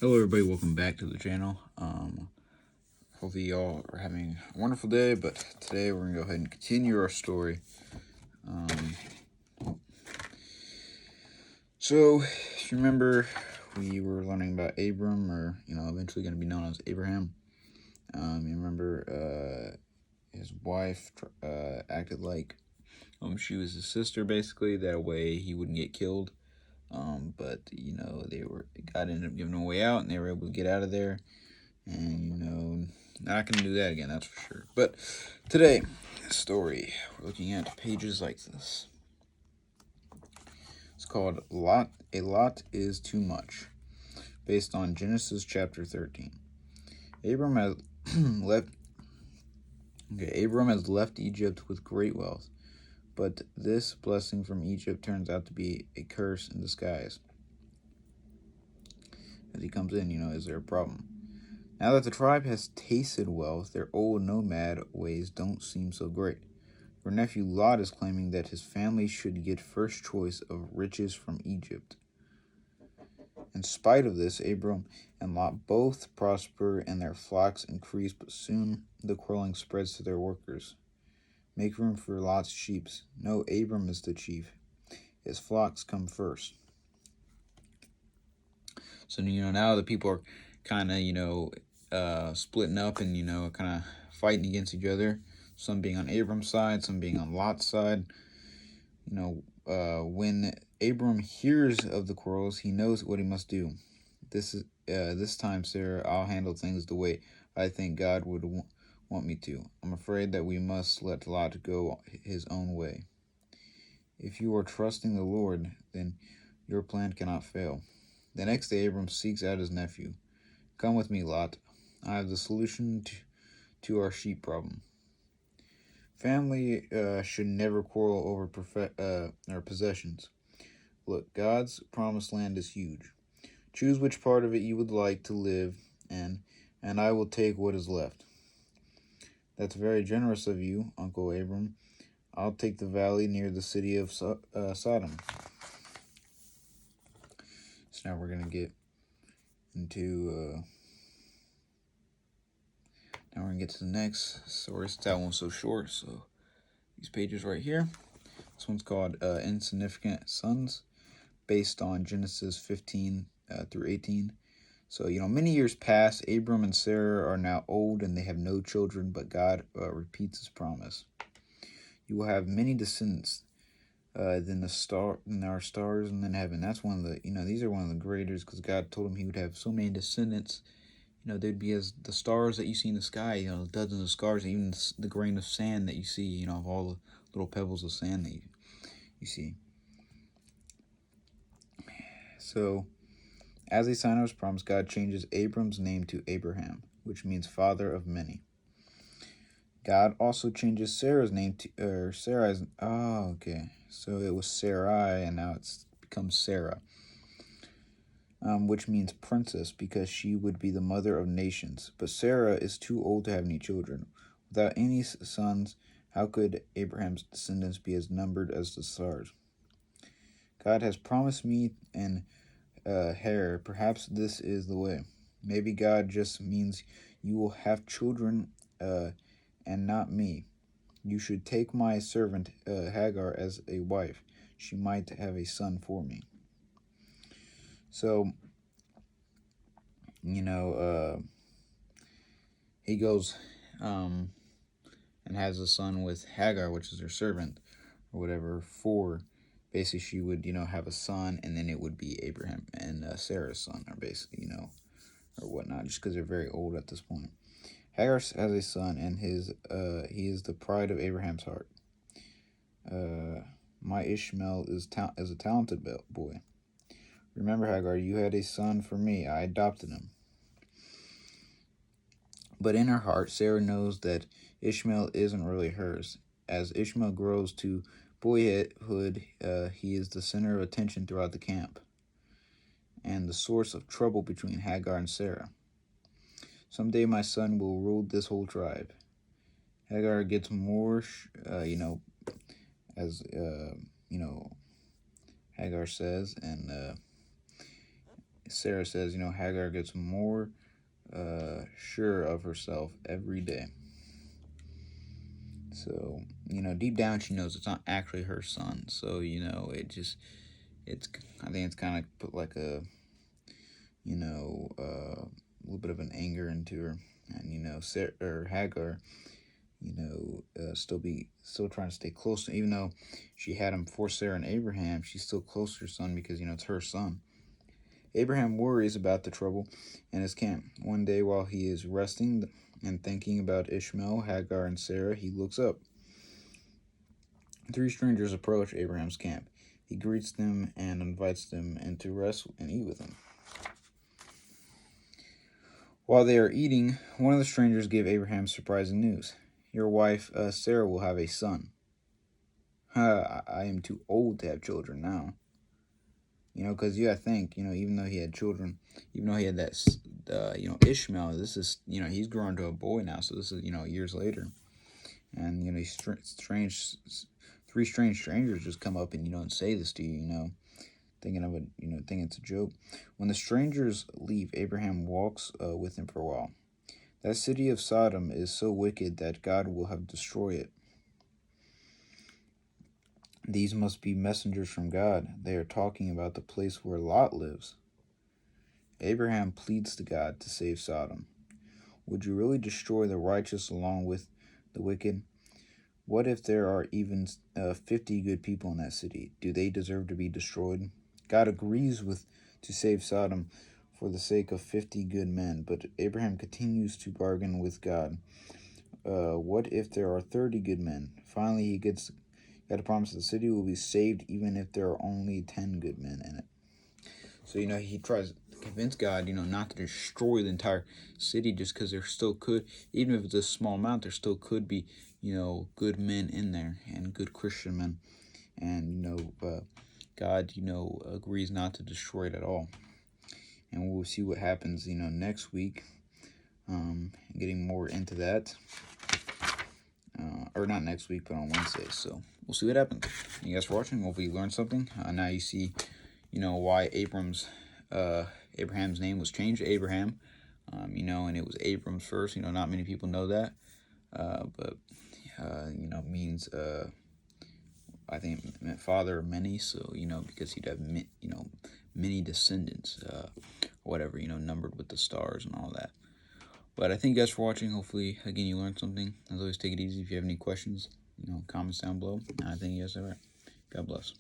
Hello everybody, welcome back to the channel. Hopefully y'all are having a wonderful day, but today we're gonna go ahead and continue our story. So if you remember, we were learning about Abram, or eventually gonna be known as Abraham. You remember his wife acted like she was his sister, basically, that way he wouldn't get killed. But God ended up giving him a way out, and they were able to get out of there. And not gonna do that again, that's for sure. But today, story, we're looking at pages like this. It's called Lot. A Lot is Too Much, based on Genesis chapter 13. Abram has left. Abram has left Egypt with great wealth, but this blessing from Egypt turns out to be a curse in disguise. As he comes in, is there a problem? Now that the tribe has tasted wealth, their old nomad ways don't seem so great. Your nephew Lot is claiming that his family should get first choice of riches from Egypt. In spite of this, Abram and Lot both prosper and their flocks increase, but soon the quarreling spreads to their workers. Make room for Lot's sheep. No, Abram is the chief. His flocks come first. So, now the people are kind of, splitting up and, kind of fighting against each other. Some being on Abram's side, some being on Lot's side. When Abram hears of the quarrels, he knows what he must do. This time, Sarah, I'll handle things the way I think God would want me to. I'm afraid that we must let Lot go his own way. If you are trusting the Lord, then your plan cannot fail. The next day, Abram seeks out his nephew. Come with me, Lot. I have the solution to our sheep problem. Family should never quarrel over our possessions. Look, God's promised land is huge. Choose which part of it you would like to live in, and I will take what is left. That's very generous of you, Uncle Abram. I'll take the valley near the city of Sodom. So now we're going to get into... now we're going to get to the next story. That one's so short, so these pages right here. This one's called Insignificant Sons, based on Genesis 15 through 18. So, many years pass. Abram and Sarah are now old and they have no children, but God repeats his promise. You will have many descendants than our stars and then heaven. That's one of the, these are one of the greatest, because God told him he would have so many descendants. They'd be as the stars that you see in the sky, dozens of stars, even the grain of sand that you see, of all the little pebbles of sand that you see. So, as a sign of his promise, God changes Abram's name to Abraham, which means father of many. God also changes Sarah's name to, Sarah's, okay. So it was Sarai, and now it's become Sarah, which means princess, because she would be the mother of nations. But Sarah is too old to have any children. Without any sons, how could Abraham's descendants be as numbered as the stars? God has promised me an heir. Perhaps this is the way. Maybe God just means you will have children and not me. You should take my servant Hagar as a wife. She might have a son for me. So, he goes and has a son with Hagar, which is her servant, or whatever, for basically she would, have a son, and then it would be Abraham and Sarah's son, or basically, or whatnot, just because they're very old at this point. Hagar has a son, and he is the pride of Abraham's heart. My Ishmael is a talented boy. Remember, Hagar, you had a son for me. I adopted him. But in her heart, Sarah knows that Ishmael isn't really hers. As Ishmael grows to boyhood, he is the center of attention throughout the camp and the source of trouble between Hagar and Sarah. Someday my son will rule this whole tribe. Hagar gets more, as Hagar says, and Sarah says, Hagar gets more sure of herself every day. So, deep down she knows it's not actually her son. So, I think it's kind of put like a little bit of an anger into her. And, Sarah, or Hagar, still trying to stay close. Even though she had him for Sarah and Abraham, she's still close to her son because, it's her son. Abraham worries about the trouble in his camp. One day while he is resting and thinking about Ishmael, Hagar, and Sarah, he looks up. 3 strangers approach Abraham's camp. He greets them and invites them in to rest and eat with him. While they are eating, one of the strangers gave Abraham surprising news. Your wife, Sarah, will have a son. I am too old to have children now. Because you gotta think, even though he had children, even though he had that, Ishmael, this is, he's grown to a boy now, so this is, years later. And, these strange, 3 strange strangers just come up and say this to you, thinking of it, thinking it's a joke. When the strangers leave, Abraham walks with them for a while. That city of Sodom is so wicked that God will have destroyed it. These must be messengers from God. They are talking about the place where Lot lives. Abraham pleads to God to save Sodom. Would you really destroy the righteous along with the wicked? What if there are even 50 good people in that city? Do they deserve to be destroyed? God agrees to save Sodom for the sake of 50 good men, but Abraham continues to bargain with God. What if there are 30 good men? Finally, he gets God promise the city will be saved even if there are only 10 good men in it. So, he tries to convince God, not to destroy the entire city just because there still could, even if it's a small amount, there still could be, good men in there and good Christian men. And, God, agrees not to destroy it at all. And we'll see what happens, next week, getting more into that. Or not next week, but on Wednesday. So we'll see what happens. Thank you guys for watching. Hopefully you learned something. Now you see, why Abraham's name was changed to Abraham. And it was Abrams first. Not many people know that. But means, I think it meant father of many. So, because he'd have, many descendants, whatever, numbered with the stars and all that. But I thank you guys for watching. Hopefully, again, you learned something. As always, take it easy. If you have any questions, comments down below. And I thank you guys. All right. God bless.